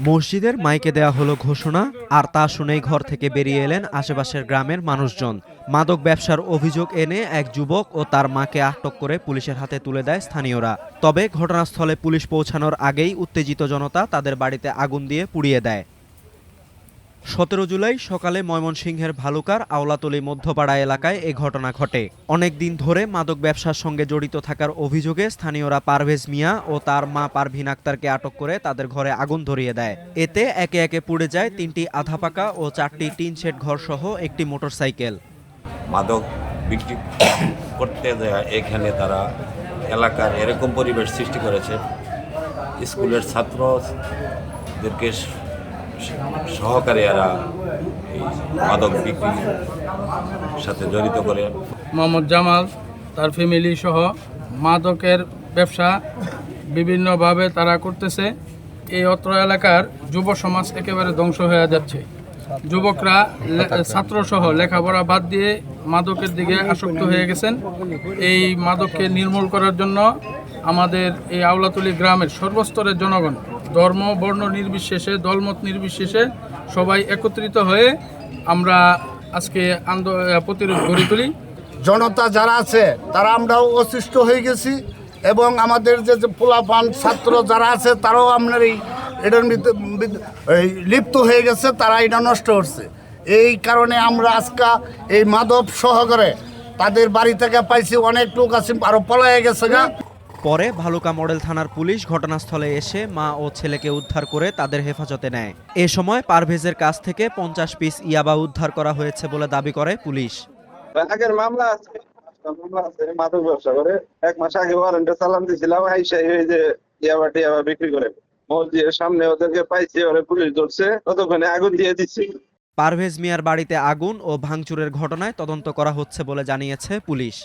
মসজিদের মাইকে দেয়া হলো ঘোষণা, আর তা শুনেই ঘর থেকে বেরিয়ে এলেন আশেপাশের গ্রামের মানুষজন। মাদক ব্যবসার অভিযোগ এনে এক যুবক ও তার মাকে আটক করে পুলিশের হাতে তুলে দেয় স্থানীয়রা। তবে ঘটনাস্থলে পুলিশ পৌঁছানোর আগেই উত্তেজিত জনতা তাদের বাড়িতে আগুন দিয়ে পুড়িয়ে দেয়। ১৭ জুলাই সকালে ময়মনসিংহের ভালুকার আওলাতলী মধ্যপাড়া এলাকায় এ ঘটনা ঘটে। অনেক দিন ধরে মাদক ব্যবসার সঙ্গে জড়িত থাকার অভিযোগে স্থানীয়রা পারভেজ মিয়া ও তার মা পারভিন আক্তারকে আটক করে তাদের ঘরে আগুন ধরিয়ে দেয়। এতে একে একে পুড়ে যায় ৩টি আধাপাকা ও ৪টি টিন শেড ঘরসহ একটি মোটরসাইকেল। মাদক বিক্রি করতে দেয় এখানে তারা এলাকার এরকম পরিবেশ সৃষ্টি করেছে, স্কুলের ছাত্রদেরকে সহকারীরা এই মাদক বিক্রির সাথে জড়িত করে। মোহাম্মদ জামাল তার ফ্যামিলি সহ মাদকের ব্যবসা বিভিন্নভাবে তারা করতেছে। এই অত্র এলাকার যুব সমাজ একেবারে ধ্বংস হয়ে যাচ্ছে। যুবকরা ছাত্রসহ লেখাপড়া বাদ দিয়ে মাদকের দিকে আসক্ত হয়ে গেছেন। এই মাদককে নির্মূল করার জন্য আমাদের এই আওলাতলী গ্রামের সর্বস্তরের জনগণ ধর্ম বর্ণ নির্বিশেষে দলমত নির্বিশেষে সবাই একত্রিত হয়ে আমরা আজকে প্রতিরোধ গড়ে তুলি। জনতা যারা আছে তারা আমরাও অসুস্থ হয়ে গেছি এবং আমাদের যে পোলাপান ছাত্র যারা আছে তারাও আপনার এটার লিপ্ত হয়ে গেছে, তারা এটা নষ্ট করছে। এই কারণে আমরা আজকে এই মাদক সহকারে তাদের বাড়ি থেকে পাইছি, অনেক লোক আছে আরো পলায় গেছে গা। পরে ভালুকা মডেল থানার পুলিশ ঘটনাস্থলে এসে মা ও ছেলেকে উদ্ধার করে তাদের হেফাজতে নেয়। এ সময় পারভেজের কাছ থেকে 50 পিস ইয়াবা উদ্ধার করা হয়েছে বলে দাবি করে পুলিশ। আগের মামলা আছে মাদক ব্যবসা করে, 1 মাস আগে ওয়ারেন্টে চালান দিয়েছিলাম, যে ইয়াবা বিক্রি করে মসজিদের সামনে ওদেরকে পাইছে, ওরা পুলিশ ধরছে, ততক্ষণে আগুন দিয়ে দিচ্ছে। পারভেজ মিয়ার বাড়িতে আগুন ও ভাঙচুরের ঘটনায় তদন্ত করা হচ্ছে বলে জানিয়েছে পুলিশ।